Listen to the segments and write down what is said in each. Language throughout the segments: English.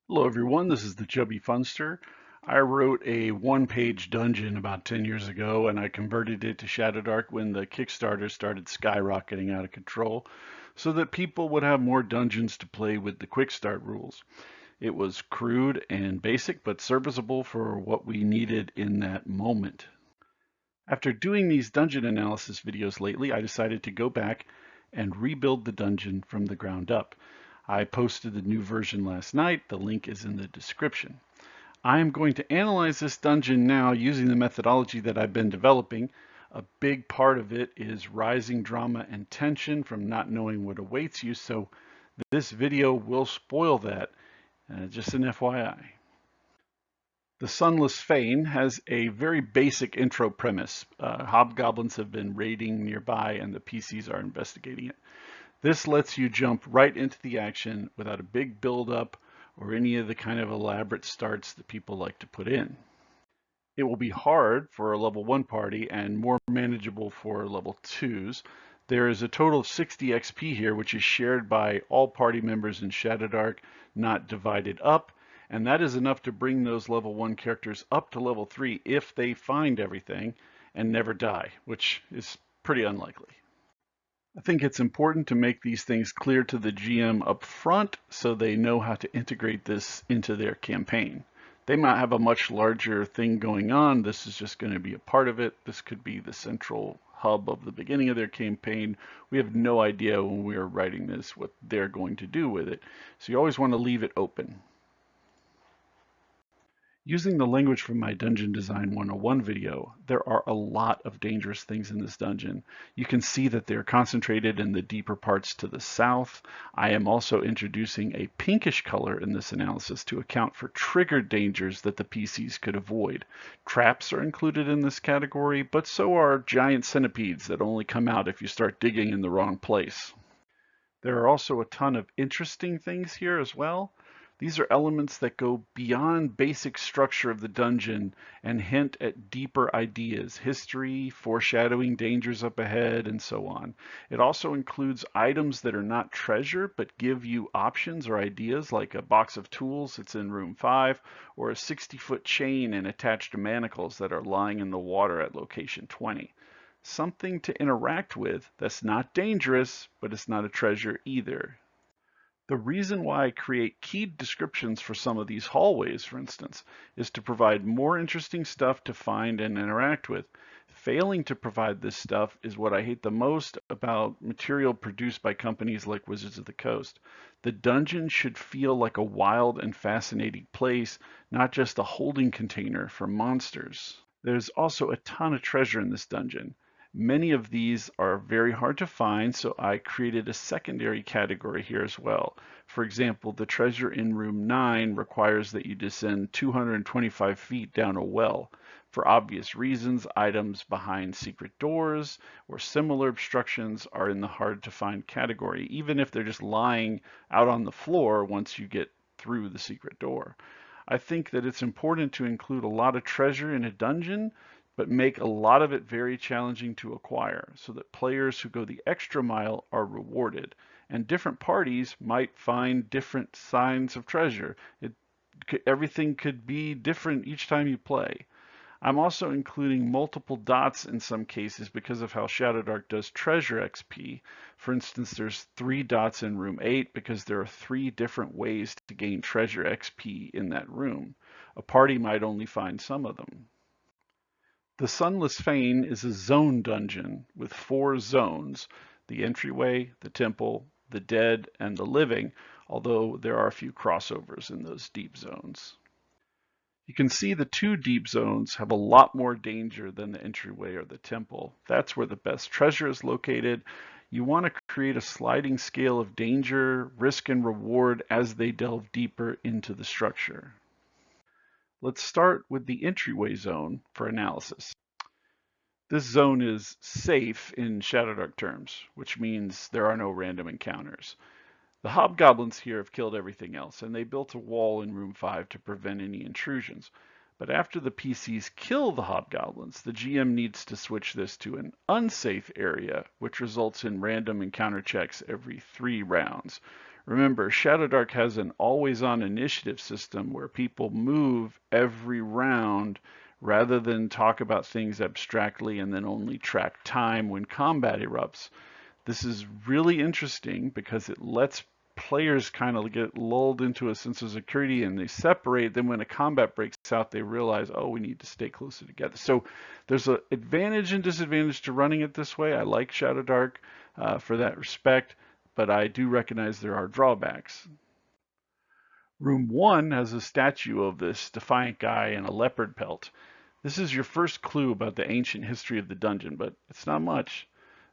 Hello everyone, this is the Chubby Funster. I wrote a one-page dungeon about 10 years ago and I converted it to Shadowdark when the Kickstarter started skyrocketing out of control so that people would have more dungeons to play with the quick start rules. It was crude and basic but serviceable for what we needed in that moment. After doing these dungeon analysis videos lately, I decided to go back and rebuild the dungeon from the ground up. I posted the new version last night. The link is in the description. I am going to analyze this dungeon now using the methodology that I've been developing. A big part of it is rising drama and tension from not knowing what awaits you, so this video will spoil that. Just an FYI. The Sunless Fane has a very basic intro premise. Hobgoblins have been raiding nearby and the PCs are investigating it. This lets you jump right into the action without a big build-up or any of the kind of elaborate starts that people like to put in. It will be hard for a level 1 party and more manageable for level 2s. There is a total of 60 XP here, which is shared by all party members in Shadowdark, not divided up, and that is enough to bring those level 1 characters up to level 3 if they find everything and never die, which is pretty unlikely. I think it's important to make these things clear to the GM up front so they know how to integrate this into their campaign. They might have a much larger thing going on. This is just going to be a part of it. This could be the central hub of the beginning of their campaign. We have no idea when we are writing this what they're going to do with it. So you always want to leave it open. Using the language from my Dungeon Design 101 video, there are a lot of dangerous things in this dungeon. You can see that they're concentrated in the deeper parts to the south. I am also introducing a pinkish color in this analysis to account for triggered dangers that the PCs could avoid. Traps are included in this category, but so are giant centipedes that only come out if you start digging in the wrong place. There are also a ton of interesting things here as well. These are elements that go beyond basic structure of the dungeon and hint at deeper ideas, history, foreshadowing dangers up ahead, and so on. It also includes items that are not treasure but give you options or ideas, like a box of tools that's in room 5 or a 60-foot chain and attached manacles that are lying in the water at location 20. Something to interact with that's not dangerous, but it's not a treasure either. The reason why I create keyed descriptions for some of these hallways, for instance, is to provide more interesting stuff to find and interact with. Failing to provide this stuff is what I hate the most about material produced by companies like Wizards of the Coast. The dungeon should feel like a wild and fascinating place, not just a holding container for monsters. There's also a ton of treasure in this dungeon. Many of these are very hard to find, so I created a secondary category here as well. For example, the treasure in room 9 requires that you descend 225 feet down a well. For obvious reasons, items behind secret doors or similar obstructions are in the hard to find category, even if they're just lying out on the floor once you get through the secret door. I think that it's important to include a lot of treasure in a dungeon, but make a lot of it very challenging to acquire so that players who go the extra mile are rewarded. And different parties might find different signs of treasure. Everything could be different each time you play. I'm also including multiple dots in some cases because of how Shadowdark does treasure XP. For instance, there's 3 dots in room 8 because there are 3 different ways to gain treasure XP in that room. A party might only find some of them. The Sunless Fane is a zone dungeon with 4 zones: the entryway, the temple, the dead, and the living, although there are a few crossovers in those deep zones. You can see the 2 deep zones have a lot more danger than the entryway or the temple. That's where the best treasure is located. You want to create a sliding scale of danger, risk, and reward as they delve deeper into the structure. Let's start with the entryway zone for analysis. This zone is safe in Shadowdark terms, which means there are no random encounters. The hobgoblins here have killed everything else, and they built a wall in room 5 to prevent any intrusions. But after the PCs kill the hobgoblins, the GM needs to switch this to an unsafe area, which results in random encounter checks every 3 rounds. Remember, Shadowdark has an always-on initiative system where people move every round rather than talk about things abstractly and then only track time when combat erupts. This is really interesting because it lets players kind of get lulled into a sense of security and they separate. Then when a combat breaks out, they realize, oh, we need to stay closer together. So there's an advantage and disadvantage to running it this way. I like Shadowdark for that respect, but I do recognize there are drawbacks. Room 1 has a statue of this defiant guy in a leopard pelt. This is your first clue about the ancient history of the dungeon, but it's not much.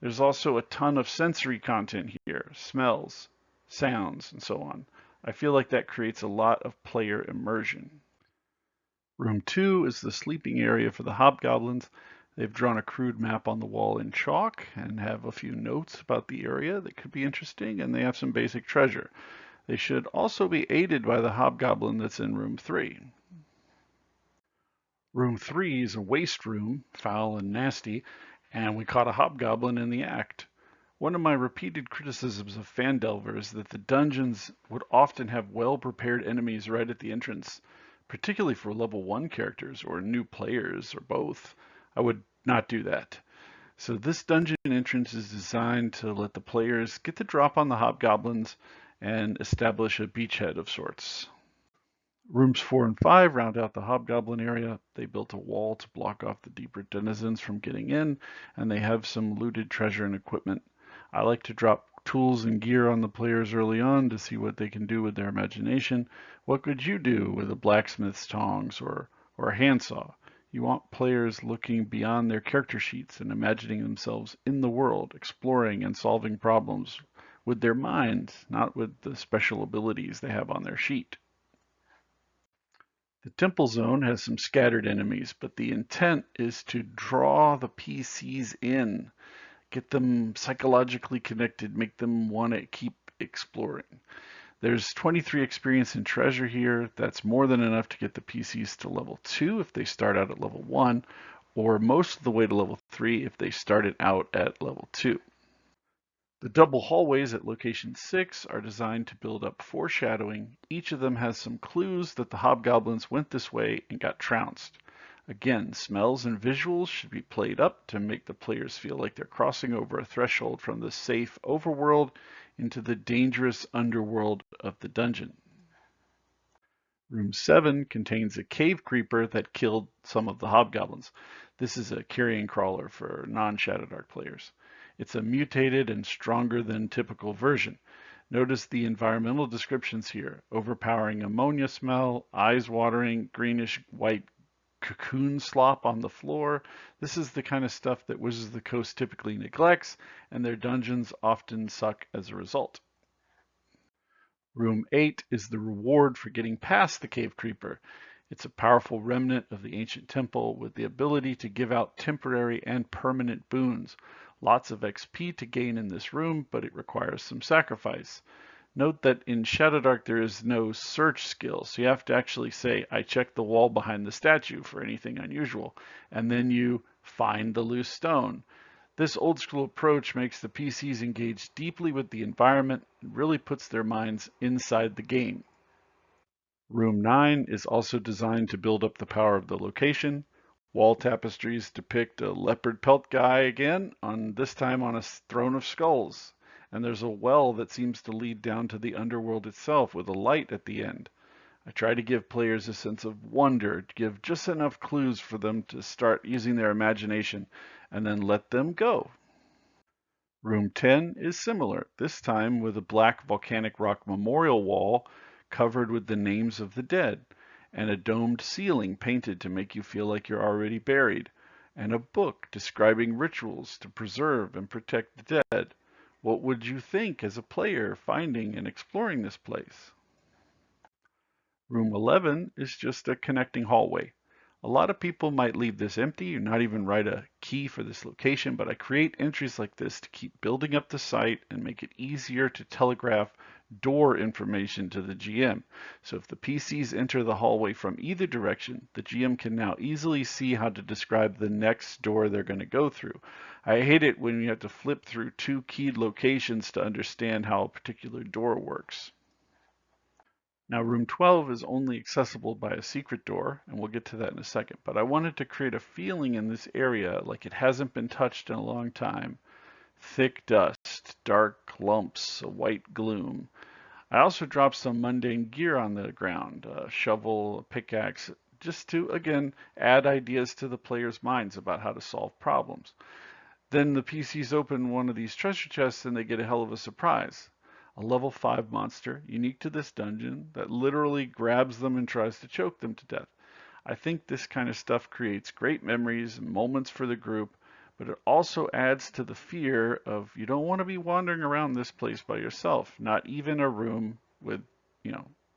There's also a ton of sensory content here, smells, sounds, and so on. I feel like that creates a lot of player immersion. Room 2 is the sleeping area for the hobgoblins. They've drawn a crude map on the wall in chalk and have a few notes about the area that could be interesting, and they have some basic treasure. They should also be aided by the hobgoblin that's in room 3. Room 3 is a waste room, foul and nasty, and we caught a hobgoblin in the act. One of my repeated criticisms of Phandelver is that the dungeons would often have well-prepared enemies right at the entrance, particularly for level 1 characters or new players or both. I would not do that. So this dungeon entrance is designed to let the players get the drop on the hobgoblins and establish a beachhead of sorts. Rooms 4 and 5 round out the hobgoblin area. They built a wall to block off the deeper denizens from getting in, and they have some looted treasure and equipment. I like to drop tools and gear on the players early on to see what they can do with their imagination. What could you do with a blacksmith's tongs or a handsaw? You want players looking beyond their character sheets and imagining themselves in the world, exploring and solving problems with their minds, not with the special abilities they have on their sheet. The temple zone has some scattered enemies, but the intent is to draw the PCs in, get them psychologically connected, make them want to keep exploring. There's 23 experience and treasure here. That's more than enough to get the PCs to level 2 if they start out at level 1, or most of the way to level 3 if they started out at level 2. The double hallways at location 6 are designed to build up foreshadowing. Each of them has some clues that the hobgoblins went this way and got trounced. Again, smells and visuals should be played up to make the players feel like they're crossing over a threshold from the safe overworld into the dangerous underworld of the dungeon. Room 7 contains a cave creeper that killed some of the hobgoblins. This is a carrion crawler for non-Shadowdark players. It's a mutated and stronger than typical version. Notice the environmental descriptions here. Overpowering ammonia smell, eyes watering, greenish white cocoon slop on the floor. This is the kind of stuff that Wizards of the Coast typically neglects, and their dungeons often suck as a result. Room 8 is the reward for getting past the cave creeper. It's a powerful remnant of the ancient temple with the ability to give out temporary and permanent boons. Lots of XP to gain in this room, but it requires some sacrifice. Note that in Shadowdark there is no search skill, so you have to actually say, I checked the wall behind the statue for anything unusual, and then you find the loose stone. This old school approach makes the PCs engage deeply with the environment and really puts their minds inside the game. Room 9 is also designed to build up the power of the location. Wall tapestries depict a leopard pelt guy again, this time on a throne of skulls. And there's a well that seems to lead down to the underworld itself with a light at the end. I try to give players a sense of wonder, to give just enough clues for them to start using their imagination, and then let them go. Room 10 is similar, this time with a black volcanic rock memorial wall covered with the names of the dead, and a domed ceiling painted to make you feel like you're already buried, and a book describing rituals to preserve and protect the dead. What would you think as a player finding and exploring this place? Room 11 is just a connecting hallway. A lot of people might leave this empty or not even write a key for this location, but I create entries like this to keep building up the site and make it easier to telegraph door information to the GM. So if the PCs enter the hallway from either direction, the GM can now easily see how to describe the next door they're going to go through. I hate it when you have to flip through two keyed locations to understand how a particular door works. Now room 12 is only accessible by a secret door, and we'll get to that in a second, but I wanted to create a feeling in this area like it hasn't been touched in a long time. Thick dust, dark clumps, a white gloom. I also dropped some mundane gear on the ground, a shovel, a pickaxe, just to, again, add ideas to the players' minds about how to solve problems. Then the PCs open one of these treasure chests and they get a hell of a surprise. A level 5 monster, unique to this dungeon, that literally grabs them and tries to choke them to death. I think this kind of stuff creates great memories and moments for the group, but it also adds to the fear of you don't want to be wandering around this place by yourself, not even a room with,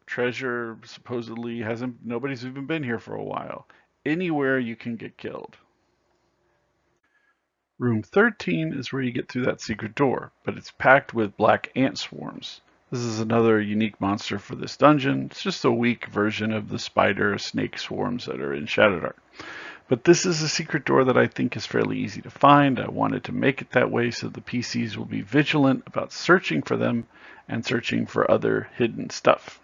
treasure supposedly nobody's even been here for a while. Anywhere you can get killed. Room 13 is where you get through that secret door, but it's packed with black ant swarms. This is another unique monster for this dungeon. It's just a weak version of the spider snake swarms that are in Shadowdark. But this is a secret door that I think is fairly easy to find. I wanted to make it that way so the PCs will be vigilant about searching for them and searching for other hidden stuff.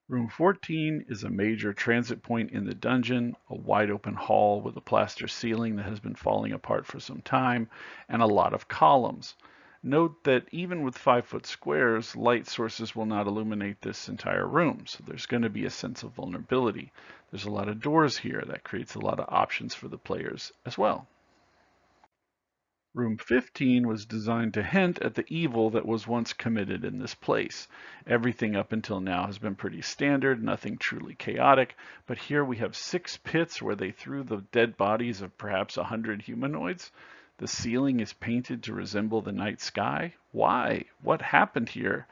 Room 14 is a major transit point in the dungeon, a wide open hall with a plaster ceiling that has been falling apart for some time, and a lot of columns. Note that even with 5-foot squares, light sources will not illuminate this entire room, so there's going to be a sense of vulnerability. There's a lot of doors here that creates a lot of options for the players as well. Room 15 was designed to hint at the evil that was once committed in this place. Everything up until now has been pretty standard, nothing truly chaotic, but here we have 6 pits where they threw the dead bodies of perhaps 100 humanoids. The ceiling is painted to resemble the night sky. Why? What happened here?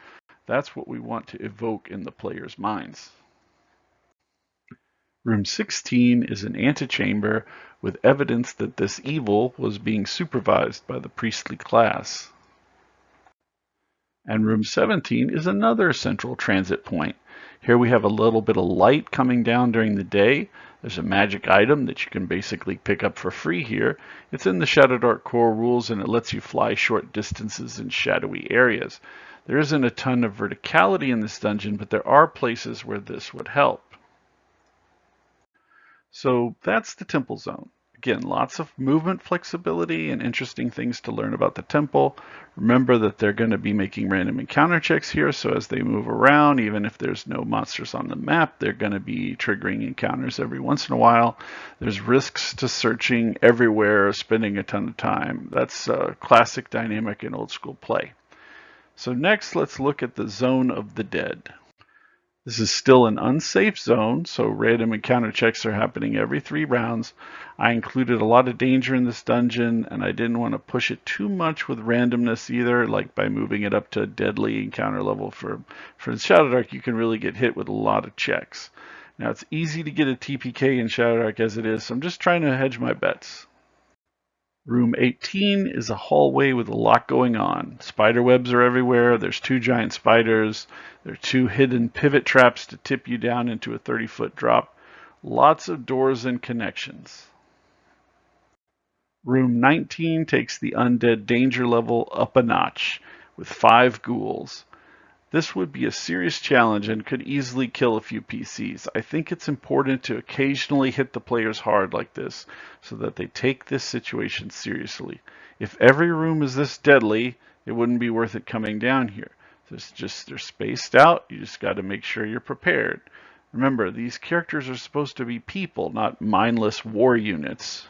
That's what we want to evoke in the players' minds. Room 16 is an antechamber with evidence that this evil was being supervised by the priestly class. And room 17 is another central transit point. Here we have a little bit of light coming down during the day. There's a magic item that you can basically pick up for free here. It's in the Shadowdark core rules and it lets you fly short distances in shadowy areas. There isn't a ton of verticality in this dungeon, but there are places where this would help. So that's the temple zone. Again, lots of movement flexibility and interesting things to learn about the temple. Remember that they're going to be making random encounter checks here, so as they move around, even if there's no monsters on the map, they're going to be triggering encounters every once in a while. There's risks to searching everywhere, spending a ton of time. That's a classic dynamic in old school play. So next, let's look at the Zone of the Dead. This is still an unsafe zone, so random encounter checks are happening every 3 rounds. I included a lot of danger in this dungeon, and I didn't want to push it too much with randomness either, like by moving it up to a deadly encounter level. For Shadowdark, you can really get hit with a lot of checks. Now, it's easy to get a TPK in Shadowdark as it is, so I'm just trying to hedge my bets. Room 18 is a hallway with a lot going on. Spider webs are everywhere. There's 2 giant spiders. There are 2 hidden pivot traps to tip you down into a 30-foot drop. Lots of doors and connections. Room 19 takes the undead danger level up a notch with 5 ghouls. This would be a serious challenge and could easily kill a few PCs. I think it's important to occasionally hit the players hard like this so that they take this situation seriously. If every room is this deadly, it wouldn't be worth it coming down here. They're spaced out. You just got to make sure you're prepared. Remember, these characters are supposed to be people, not mindless war units.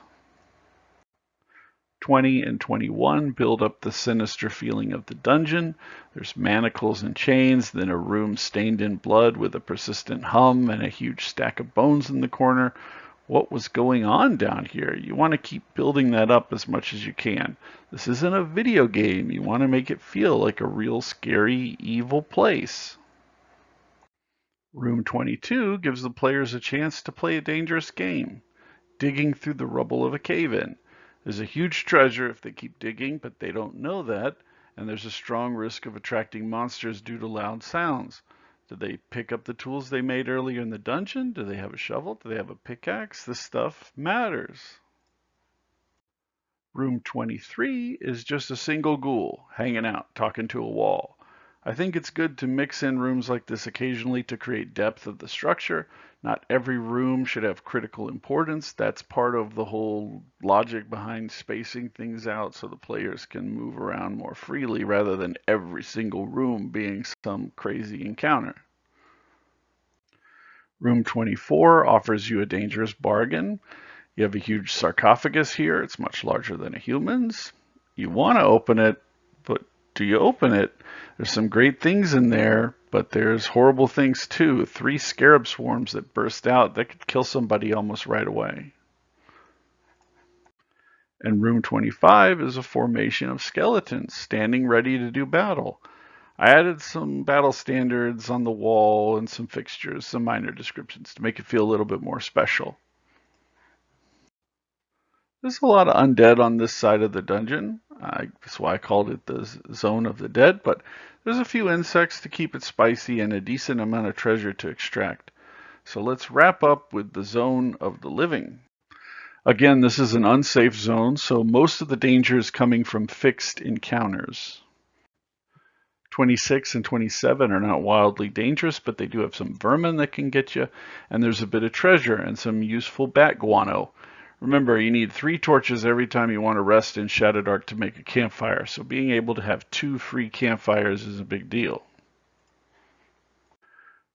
20 and 21 build up the sinister feeling of the dungeon. There's manacles and chains, then a room stained in blood with a persistent hum and a huge stack of bones in the corner. What was going on down here? You want to keep building that up as much as you can. This isn't a video game. You want to make it feel like a real scary, evil place. Room 22 gives the players a chance to play a dangerous game, digging through the rubble of a cave-in. There's a huge treasure if they keep digging, but they don't know that, and there's a strong risk of attracting monsters due to loud sounds. Did they pick up the tools they made earlier in the dungeon? Do they have a shovel? Do they have a pickaxe? This stuff matters. Room 23 is just a single ghoul hanging out, talking to a wall. I think it's good to mix in rooms like this occasionally to create depth of the structure. Not every room should have critical importance. That's part of the whole logic behind spacing things out so the players can move around more freely rather than every single room being some crazy encounter. Room 24 offers you a dangerous bargain. You have a huge sarcophagus here. It's much larger than a human's. You want to open it, but do you open it? There's some great things in there, but there's horrible things too. 3 scarab swarms that burst out that could kill somebody almost right away. And room 25 is a formation of skeletons standing ready to do battle. I added some battle standards on the wall and some fixtures, some minor descriptions to make it feel a little bit more special. There's a lot of undead on this side of the dungeon. That's why I called it the Zone of the Dead, but there's a few insects to keep it spicy and a decent amount of treasure to extract. So let's wrap up with the Zone of the Living. Again, this is an unsafe zone, so most of the danger is coming from fixed encounters. 26 and 27 are not wildly dangerous, but they do have some vermin that can get you, and there's a bit of treasure and some useful bat guano. Remember, you need 3 torches every time you want to rest in Shadowdark to make a campfire, so being able to have 2 free campfires is a big deal.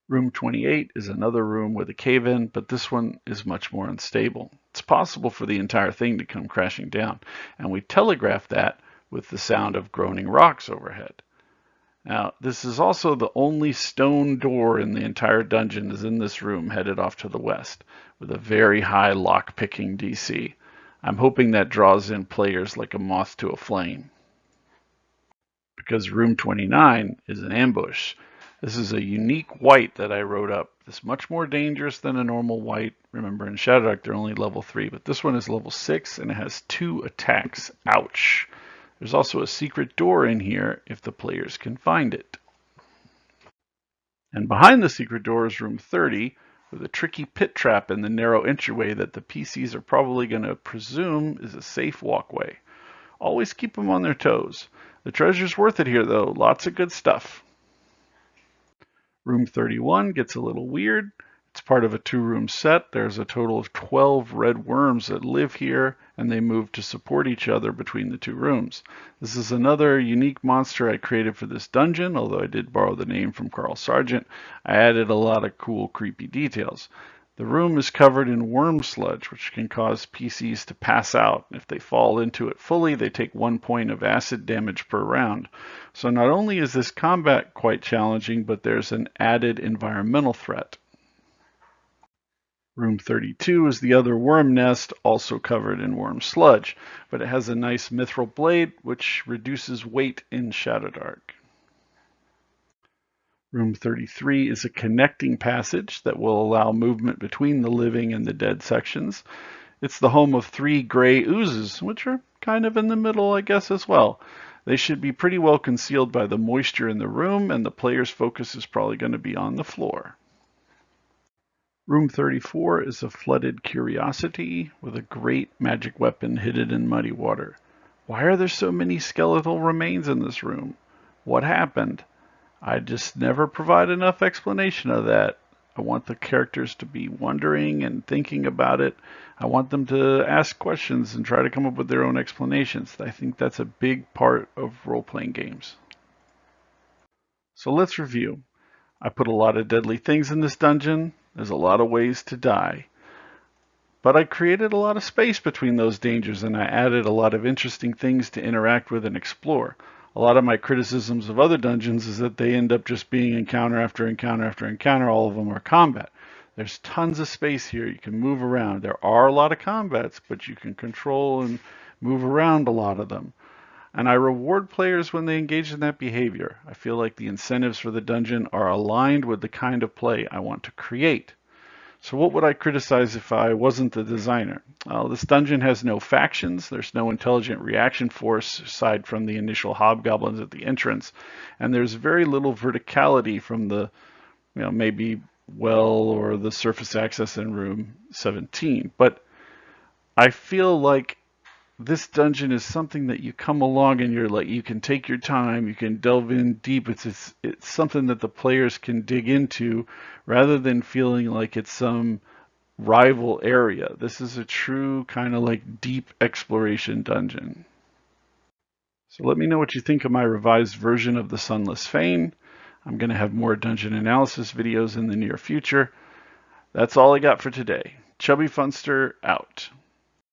Room 28 is another room with a cave-in, but this one is much more unstable. It's possible for the entire thing to come crashing down, and we telegraph that with the sound of groaning rocks overhead. Now, this is also the only stone door in the entire dungeon is in this room headed off to the west, with a very high lock-picking DC. I'm hoping that draws in players like a moth to a flame. Because room 29 is an ambush. This is a unique white that I wrote up. It's much more dangerous than a normal white. Remember, in Shadowdark, they're only level 3, but this one is level 6, and it has 2 attacks. Ouch. There's also a secret door in here if the players can find it. And behind the secret door is room 30 with a tricky pit trap in the narrow entryway that the PCs are probably going to presume is a safe walkway. Always keep them on their toes. The treasure's worth it here though, lots of good stuff. Room 31 gets a little weird. It's part of a 2-room set. There's a total of 12 red worms that live here, and they move to support each other between the 2 rooms. This is another unique monster I created for this dungeon, although I did borrow the name from Carl Sargent. I added a lot of cool, creepy details. The room is covered in worm sludge, which can cause PCs to pass out. If they fall into it fully, they take 1 point of acid damage per round. So not only is this combat quite challenging, but there's an added environmental threat. Room 32 is the other worm nest, also covered in worm sludge, but it has a nice mithril blade, which reduces weight in Shadowdark. Room 33 is a connecting passage that will allow movement between the living and the dead sections. It's the home of 3 gray oozes, which are kind of in the middle, I guess, as well. They should be pretty well concealed by the moisture in the room, and the player's focus is probably going to be on the floor. Room 34 is a flooded curiosity with a great magic weapon hidden in muddy water. Why are there so many skeletal remains in this room? What happened? I just never provide enough explanation of that. I want the characters to be wondering and thinking about it. I want them to ask questions and try to come up with their own explanations. I think that's a big part of role-playing games. So let's review. I put a lot of deadly things in this dungeon. There's a lot of ways to die. But I created a lot of space between those dangers, and I added a lot of interesting things to interact with and explore. A lot of my criticisms of other dungeons is that they end up just being encounter after encounter after encounter. All of them are combat. There's tons of space here. You can move around. There are a lot of combats, but you can control and move around a lot of them. and I reward players when they engage in that behavior. I feel like the incentives for the dungeon are aligned with the kind of play I want to create. So what would I criticize if I wasn't the designer? This dungeon has no factions, there's no intelligent reaction force aside from the initial hobgoblins at the entrance, and there's very little verticality from the, maybe well or the surface access in room 17. But I feel like this dungeon is something that you come along and you're like, you can take your time, you can delve in deep. It's something that the players can dig into rather than feeling like it's some rival area. This is a true kind of like deep exploration dungeon. So let me know what you think of my revised version of the Sunless Fane. I'm going to have more dungeon analysis videos in the near future. That's all I got for today. Chubby Funster out.